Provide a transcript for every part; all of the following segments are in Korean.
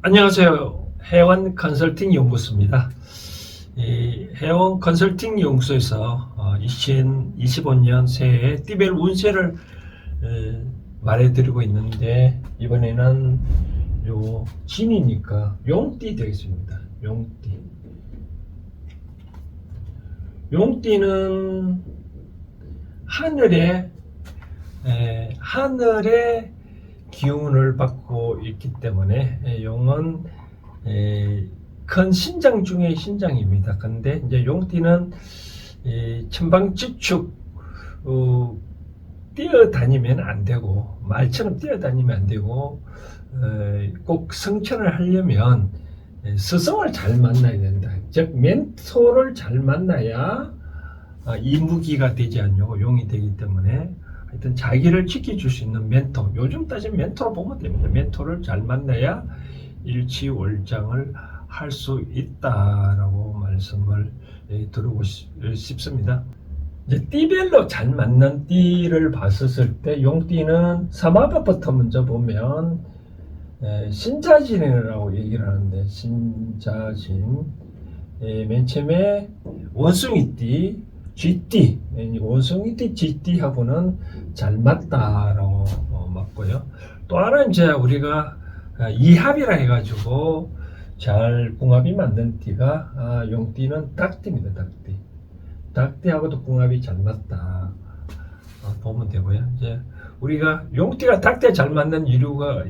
안녕하세요. 해원 컨설팅 연구소입니다. 이 해원 컨설팅 연구소에서 2025년 새해 띠별 운세를 말해드리고 있는데, 이번에는 요 진이니까 용띠 되겠습니다. 용띠. 용띠는 하늘의 기운을 받고 있기 때문에 용은 큰 신장 중의 신장입니다. 근데 이제 용띠는 천방지축 뛰어다니면 안 되고, 말처럼 뛰어다니면 안 되고, 꼭 성천을 하려면 스승을 잘 만나야 된다. 즉 멘토를 잘 만나야 이무기가 되지 않냐고 용이 되기 때문에, 하여튼 자기를 지켜줄 수 있는 멘토, 요즘 따지면 멘토로 보면 됩니다. 멘토를 잘 만나야 일치월장을 할 수 있다라고 말씀을 드리고 싶습니다. 이제 띠별로 잘 맞는 띠를 봤었을 때 용띠는 사마바부터 먼저 보면 신자진이라고 얘기를 하는데, 신자진, 맨 처음에 원숭이띠, 쥐띠, 원숭이띠, 쥐띠하고는 잘 맞다라고 맞고요. 또 하나 이제 우리가 이합이라 해가지고 잘 궁합이 맞는 띠가 용띠는 닭띠입니다. 닭띠. 닭띠하고도 궁합이 잘 맞다 보면 되고요. 이제 우리가 용띠가 닭띠에 잘 맞는 이유가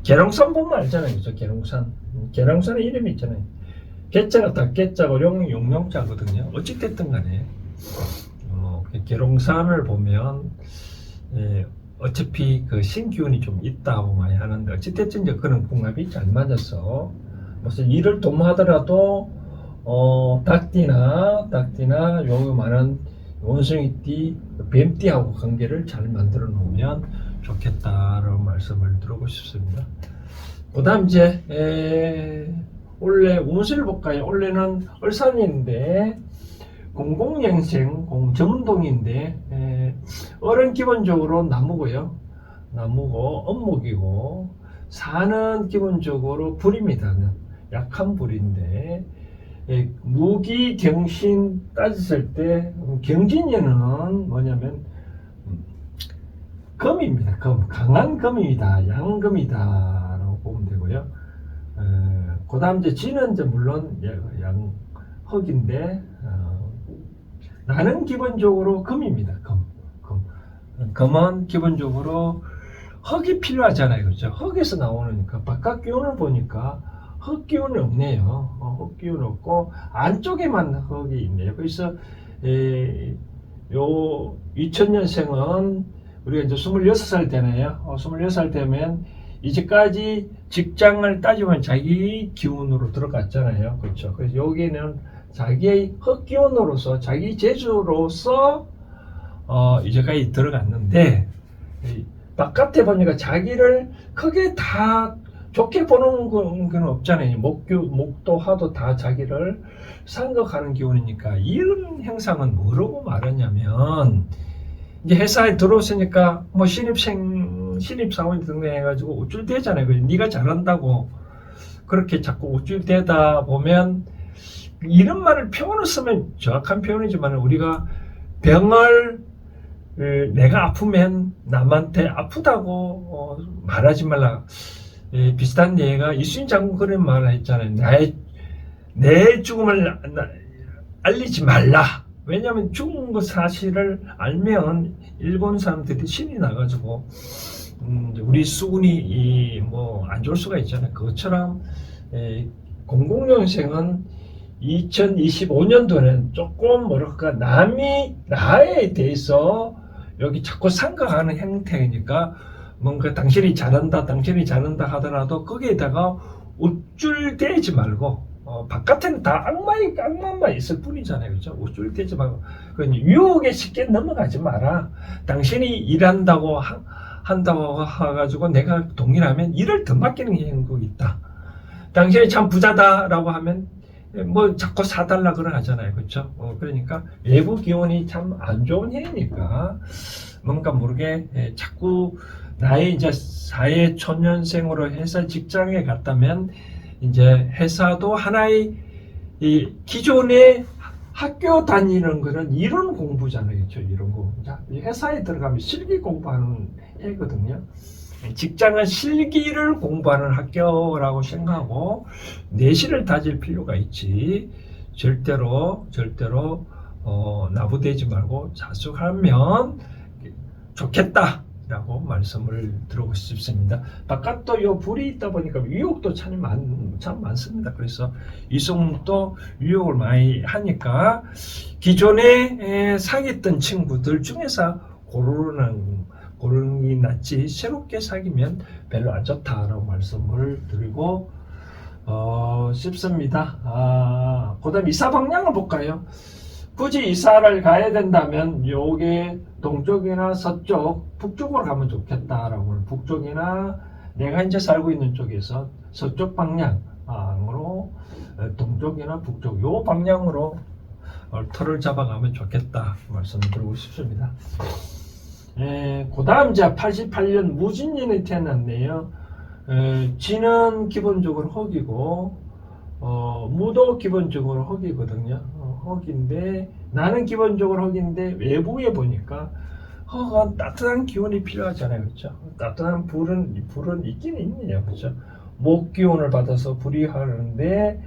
계룡산 보면 알잖아요. 그죠? 계룡산의 이름이 있잖아요. 개자가 닭개자고 용용자거든요. 어찌됐든 간에 계룡산을 보면 어차피 그 신기운이 좀 있다고 많이 하는데, 어찌됐든 이제 그런 궁합이 잘 맞아서 무슨 일을 도모하더라도 닭띠나 요만한 원숭이띠, 뱀띠하고 관계를 잘 만들어 놓으면 좋겠다라고 말씀을 드리고 싶습니다. 그 다음 이제 올해 운세를 볼까요? 올해는 을산인데 공공연생 공점동인데, 을은 기본적으로 나무고요. 나무고 음목이고, 산은 기본적으로 불입니다. 약한 불인데, 무기 경신 따졌을 때 경진년은 뭐냐면 금입니다. 강한 금이다, 양금이다라고 보면 되고요. 그 다음 이제 진은 이제 물론 양흙인데, 나는 기본적으로 금입니다. 금은 기본적으로 흙이 필요하잖아요. 그렇죠? 흙에서 나오니까 바깥 기운을 보니까 흙 기운이 없네요. 흙 기운 없고 안쪽에만 흙이 있네요. 그래서 요 2000년생은 우리가 이제 26살 되네요. 26살 되면 이제까지 직장을 따지면 자기 기운으로 들어갔잖아요. 그렇죠? 그래서 여기는 자기의 흙 기운으로서, 자기 재주로서 이제까지 들어갔는데, 바깥에 보니까 자기를 크게 다 좋게 보는 건 없잖아요. 목도 하도 다 자기를 생각하는 기운이니까, 이런 행상은 뭐라고 말하냐면, 이제 회사에 들어오시니까 뭐 신입사원이 등록해가지고 우쭐대잖아요. 네가 잘한다고 그렇게 자꾸 우쭐대다 보면, 이런 말을 표현을 쓰면 정확한 표현이지만, 우리가 병을 내가 아프면 남한테 아프다고 말하지 말라. 비슷한 예가 이순신 장군 그런 말을 했잖아요. 내 죽음을 알리지 말라. 왜냐하면 죽은 그 사실을 알면 일본 사람들이 신이 나가지고 우리 수군이 뭐 안 좋을 수가 있잖아요. 그것처럼 공공연생은 2025년도는 조금 뭐랄까 나에 대해서 여기 자꾸 생각하는 행태이니까, 뭔가 당신이 잘한다 하더라도 거기에다가 우쭐대지 말고, 바깥에는 다 악마만 있을 뿐이잖아요. 그죠? 우쭐대지 말고, 유혹에 쉽게 넘어가지 마라. 당신이 일한다고 한다고 해가지고 내가 동의하면 일을 더 맡기는 행복이 있다. 당신이 참 부자다라고 하면 뭐 자꾸 사달라 그러 하잖아요. 그렇죠? 그러니까 외부 기운이 참 안 좋은 해니까 뭔가 모르게 자꾸 나의 이제 사회 초년생으로 해서 직장에 갔다면 이제 회사도 하나의 이 기존의 학교 다니는 거는 이론 공부잖아요. 그렇죠? 이론 공부. 회사에 들어가면 실기 공부하는 애거든요. 직장은 실기를 공부하는 학교라고 생각하고 내실을 다질 필요가 있지. 절대로 나부되지 말고 자숙하면 좋겠다라고 말씀을 드리고 싶습니다. 바깥도 요 불이 있다 보니까 유혹도 참 많습니다. 그래서 이성도 유혹을 많이 하니까 기존에 사귀었던 친구들 중에서 고르는 게 낫지 새롭게 사귀면 별로 안 좋다라고 말씀을 드리고 싶습니다. 그 다음 이사 방향을 볼까요? 굳이 이사를 가야 된다면 요게 동쪽이나 서쪽, 북쪽으로 가면 좋겠다라고. 북쪽이나 내가 이제 살고 있는 쪽에서 서쪽 방향으로 동쪽이나 북쪽 요 방향으로 터를 잡아가면 좋겠다 말씀을 드리고 싶습니다. 그 다음 이제 88년 무진년이 태어났네요. 지는 기본적으로 흙이고 무도 기본적으로 흙이거든요. 흙인데 나는 기본적으로 흙인데 외부에 보니까 흙은 따뜻한 기운이 필요하잖아요. 그렇죠? 따뜻한 불은 있긴 있네요. 그렇죠? 목 기운을 받아서 불이 하는데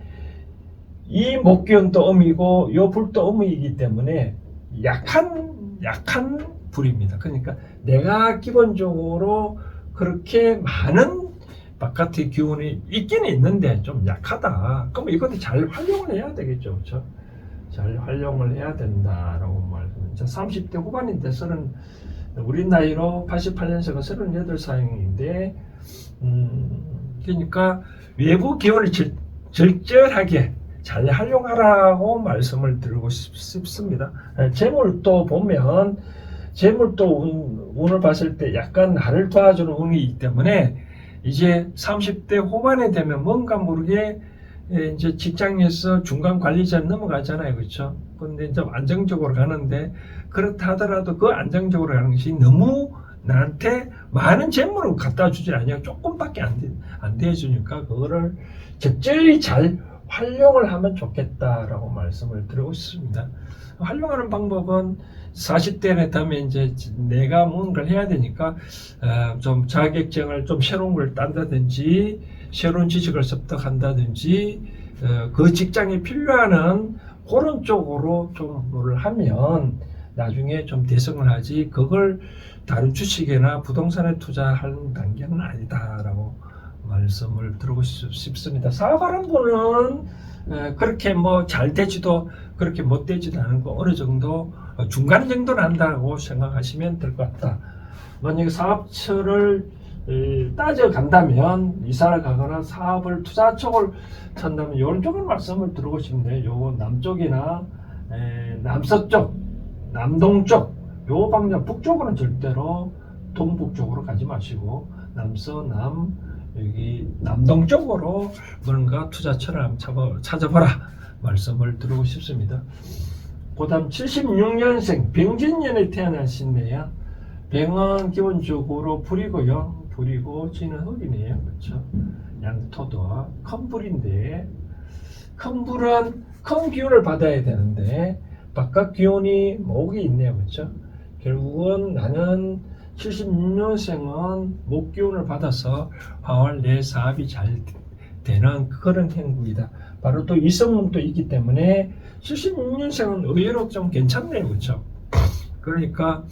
이 목 기운도 음이고 요 불도 음이기 때문에 약한 불입니다. 그러니까 내가 기본적으로 그렇게 많은 바깥의 기운이 있기는 있는데 좀 약하다. 그럼 이것도 잘 활용을 해야 되겠죠. 그렇죠? 잘 활용을 해야 된다라고 말합니다. 30대 후반인데 우리 나이로 88년생은 38살인데 그러니까 외부 기운을 절절하게 잘 활용하라고 말씀을 드리고 싶습니다. 재물도 보면 재물도 운을 봤을 때 약간 나를 도와주는 운이 있기 때문에 이제 30대 후반에 되면 뭔가 모르게 이제 직장에서 중간 관리자 넘어가잖아요. 그렇죠? 근데 이제 안정적으로 가는데 그렇다 하더라도 그 안정적으로 가는 것이 너무 나한테 많은 재물을 갖다 주지 않아요. 조금밖에 안 대주니까 그거를 적절히 잘 활용을 하면 좋겠다라고 말씀을 드리고 싶습니다. 활용하는 방법은 40대에 되면 이제 내가 뭔가를 해야 되니까 좀 자격증을 좀 새로운 걸 딴다든지 새로운 지식을 습득한다든지 그 직장에 필요한 그런 쪽으로 좀 뭐를 하면 나중에 좀 대성을 하지 그걸 다른 주식이나 부동산에 투자하는 단계는 아니다라고 말씀을 드리고 싶습니다. 사업하는 분은 그렇게 뭐 잘 되지도 그렇게 못 되지도 않고 어느 정도 중간 정도는 한다고 생각하시면 될 것 같다. 만약에 사업처를 따져간다면 이사를 가거나 사업을 투자 쪽을 찾는다면 이런 쪽을 말씀을 드리고 싶은데 요 남쪽이나 남서쪽, 남동쪽 요 방향 북쪽으로는 절대로 동북쪽으로 가지 마시고 남서, 여기 남동쪽으로 뭔가 투자처를 한번 찾아보라 말씀을 드리고 싶습니다. 그 다음 76년생 병진년에 태어나신네요. 병은 기본적으로 불이고요. 불이고 지는 흙이네요. 그렇죠? 양토도 큰 불인데 큰 불은 큰 기운을 받아야 되는데 바깥 기운이 목이 있네요. 그렇죠? 결국은 나는 76년생은 목 기운을 받아서 화월 내 사업이 잘 되는 그런 행국이다. 바로 또 이성운도 있기 때문에 76년생은 의외로 좀 괜찮네요. 그렇죠? 그러니까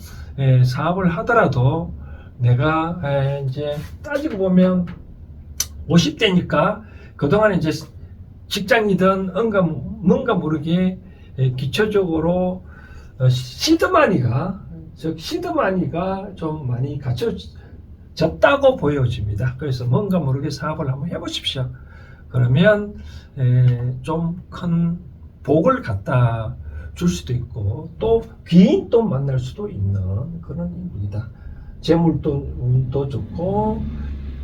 사업을 하더라도 내가 이제 따지고 보면 50대니까 그동안 이제 직장이든 뭔가 모르게 기초적으로 시드마니가 좀 많이 갖춰졌다고 보여집니다. 그래서 뭔가 모르게 사업을 한번 해보십시오. 그러면 좀 큰 복을 갖다 줄 수도 있고 또 귀인 또 만날 수도 있는 그런 일입니다. 재물도 운도 좋고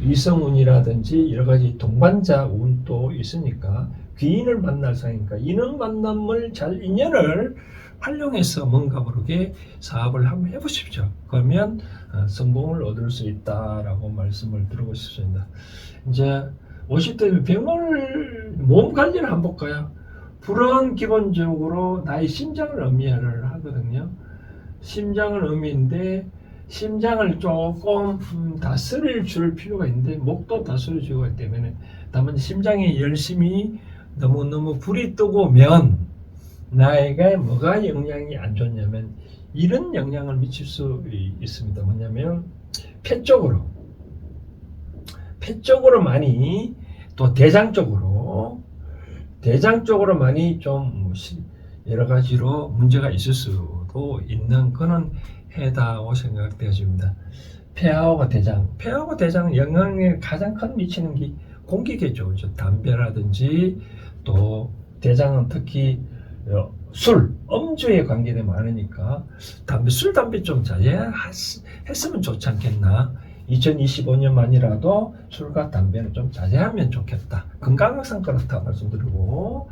위성운이라든지 여러 가지 동반자 운도 있으니까 귀인을 만날 상이니까 이런 만남을 잘 인연을 활용해서 뭔가 모르게 사업을 한번 해보십시오. 그러면 성공을 얻을 수 있다라고 말씀을 드리고 싶습니다. 이제 50대 병을 몸 관리를 한번 볼까요? 불은 기본적으로 나의 심장을 의미를 하거든요. 심장을 의미인데 심장을 조금 다스릴 줄 필요가 있는데 목도 다스릴 필요가 있기 때문에 다만 심장이 열심히 너무너무 불이 뜨고면 나에게 뭐가 영향이 안 좋냐면 이런 영향을 미칠 수 있습니다. 뭐냐면 폐 쪽으로 많이 또 대장 쪽으로 많이 좀 여러 가지로 문제가 있을 수도 있는 그런 해다고 생각되어집니다. 폐하고 대장 영향에 가장 큰 미치는 게 공기계죠. 담배라든지 또 대장은 특히 술, 음주에 관계돼 많으니까 술, 담배 좀 자제했으면 좋지 않겠나. 2025년만이라도 술과 담배는 좀 자제하면 좋겠다. 건강상 그렇다 말씀드리고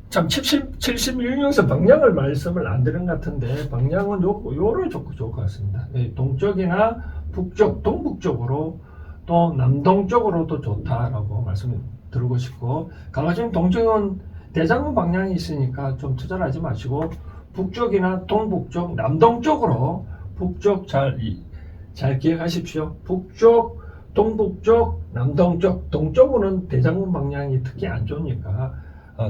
참 71년서 방향을 말씀을 안 드린 것 같은데 방향은 요로 좋을 것 같습니다. 동쪽이나 북쪽, 동북쪽으로 또 남동쪽으로도 좋다라고 말씀을 드리고 싶고 가급적 동쪽은 대장군 방향이 있으니까 좀 투자를 하지 마시고 북쪽이나 동북쪽, 남동쪽으로 북쪽 잘 기억하십시오. 북쪽, 동북쪽, 남동쪽, 동쪽으로는 대장군 방향이 특히 안 좋으니까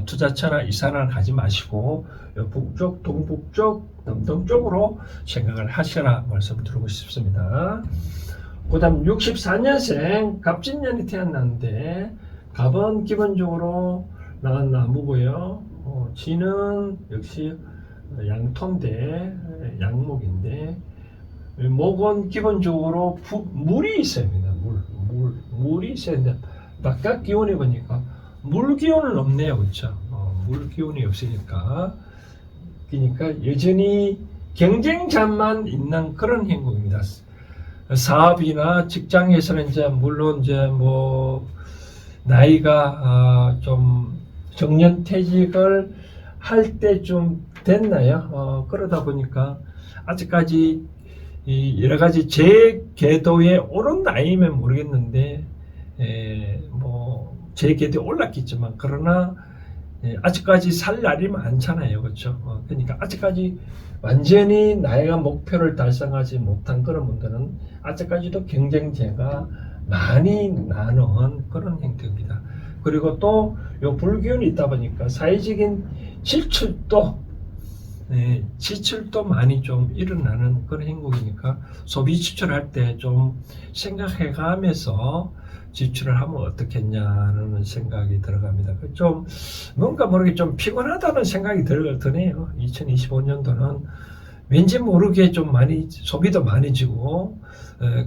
투자처나 이사를 가지 마시고 북쪽, 동북쪽, 남동쪽으로 생각을 하시라 말씀을 드리고 싶습니다. 그 다음 64년생 갑진년이 태어났는데 갑은 기본적으로 나간 나무고요. 지는 역시 양토인데 양목인데 목은 기본적으로 물이 있어야 합니다. 물이 있어야 된다. 바깥 기온에 보니까 물 기온은 없네요. 그렇죠? 물 기온이 없으니까 그러니까 여전히 경쟁자만 있는 그런 행동입니다. 사업이나 직장에서는 이제 물론 이제 뭐 나이가 좀 정년퇴직을 할 때쯤 됐나요? 그러다 보니까 아직까지 여러 가지 제 궤도에 오른 나이면 모르겠는데 뭐 제 궤도에 올랐겠지만 그러나 아직까지 살 날이 많잖아요. 그렇죠? 그러니까 아직까지 완전히 나이가 목표를 달성하지 못한 그런 분들은 아직까지도 경쟁자가 많이 나는 그런 형태입니다. 그리고 또 요 불기운이 있다 보니까 사회적인 지출도 많이 좀 일어나는 그런 행동이니까 소비 지출할 때 좀 생각해 가면서 지출을 하면 어떻겠냐는 생각이 들어갑니다. 좀 뭔가 모르게 좀 피곤하다는 생각이 드네요. 2025년도는 왠지 모르게 좀 많이 소비도 많이 지고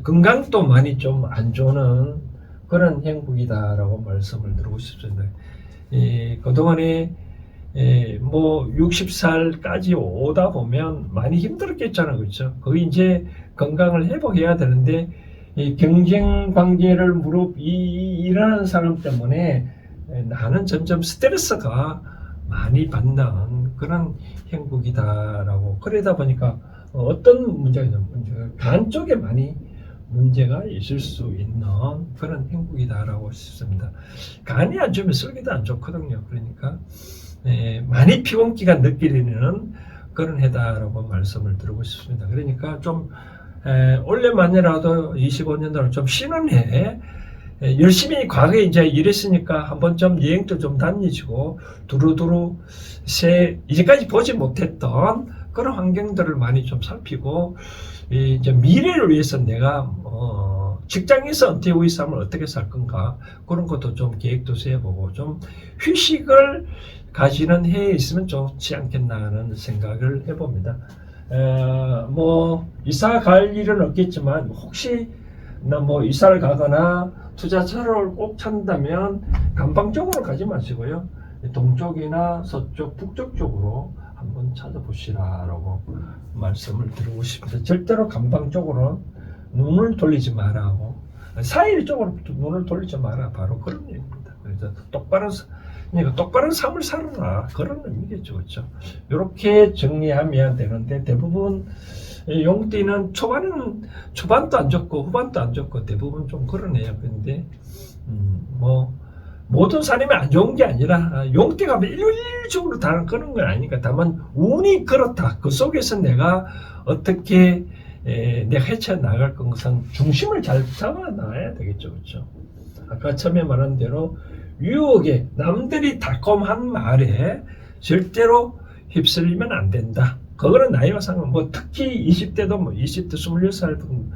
건강도 많이 좀 안 좋은 그런 행복이다라고 말씀을 드리고 싶습니다. 그동안에 뭐 60살까지 오다 보면 많이 힘들었겠잖아요. 그렇죠? 거기 이제 건강을 회복해야 되는데 이 경쟁 관계를 일하는 사람 때문에 나는 점점 스트레스가 많이 받는 그런 행복이다라고 그러다 보니까 어떤 문제가 있냐면 간 쪽에 많이 문제가 있을 수 있는 그런 행복이다라고 싶습니다. 간이 안 좋으면 쓰기도 안 좋거든요. 그러니까 많이 피곤기가 느끼는 그런 해다라고 말씀을 드리고 싶습니다. 그러니까 좀 올해만이라도 25년도는 좀 쉬는 해 열심히 과거에 이제 일했으니까 한번 좀 여행도 좀 다니시고 두루두루 이제까지 보지 못했던 그런 환경들을 많이 좀 살피고 이제 미래를 위해서 내가 직장에서 은퇴 삶을 어떻게 살 건가 그런 것도 좀 계획도 세워보고 좀 휴식을 가지는 해에 있으면 좋지 않겠나는 생각을 해봅니다. 뭐 이사 갈 일은 없겠지만 혹시 나 뭐 이사를 가거나 투자처를 꼭 찾는다면 감방 쪽으로 가지 마시고요. 동쪽이나 서쪽, 북쪽 쪽으로 한번 찾아보시라라고 말씀을 드리고 싶습니다. 절대로 감방 쪽으로 눈을 돌리지 말라고 사일 쪽으로 눈을 돌리지 마라. 바로 그런 얘기입니다. 그래서 똑바른 삶을 살아라. 그런 의미겠죠. 그렇죠? 이렇게 정리하면 되는데 대부분 용띠는 초반도 안 좋고 후반도 안 좋고 대부분 좀 그러네요. 근데 뭐 모든 사람이 안 좋은 게 아니라 용띠가 일률적으로 다른 그런 건 아니니까 다만 운이 그렇다. 그 속에서 내가 어떻게 내가 헤쳐나갈 것은 중심을 잘 잡아 나가야 되겠죠. 그렇죠? 아까 처음에 말한 대로 유혹에 남들이 달콤한 말에 절대로 휩쓸리면 안 된다. 그거는 나이와 상관, 뭐 특히 20대도 뭐 20대 26살도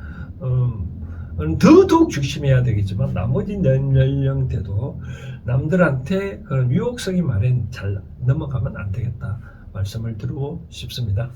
더더욱 조심해야 되겠지만 나머지 연령대도 남들한테 그런 유혹성이 말에 잘 넘어가면 안 되겠다 말씀을 드리고 싶습니다.